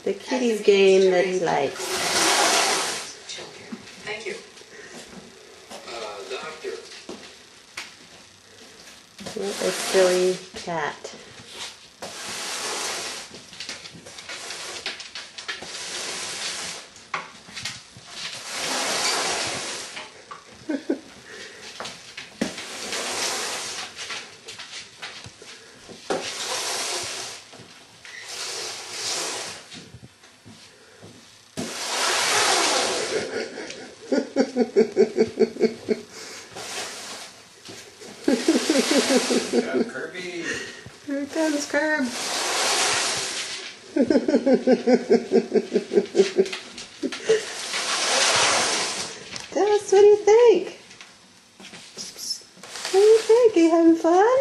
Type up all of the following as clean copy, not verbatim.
The kitty's game that he likes. Thank you. Doctor. What a silly cat. Kirby. Here comes Curb. Tell us, what do you think? What do you think? Are you having fun?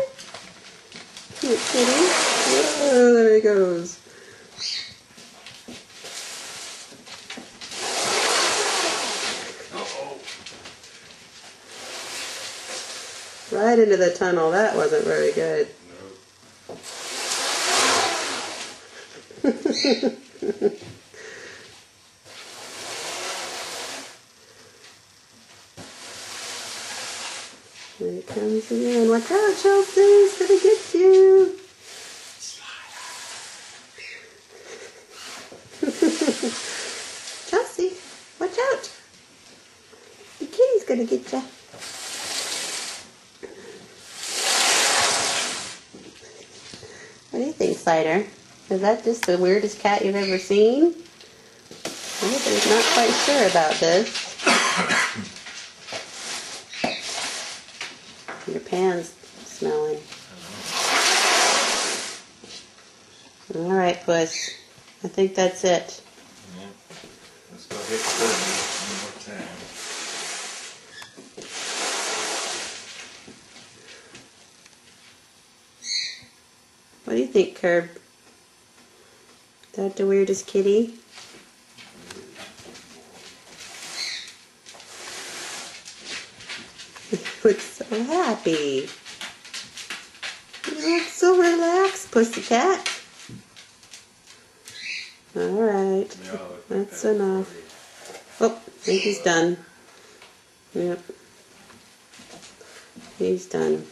Cute kitty. Oh, there he goes. Uh-oh. Right into the tunnel. That wasn't very good. No. Here he comes again. Watch out, Chelsea. He's gonna get you. Chelsea, watch out. The kitty's gonna get you. What do you think, Slider? Is that just the weirdest cat you've ever seen? Anthony's not quite sure about this. Your pan's smelling. Alright, Puss. I think that's it. Yeah. Let's go hit Kirby one more time. What do you think, Curb? Is that the weirdest kitty? You look so happy. You look so relaxed, pussycat. Alright, that's enough. Oh, I think he's done. Yep. He's done.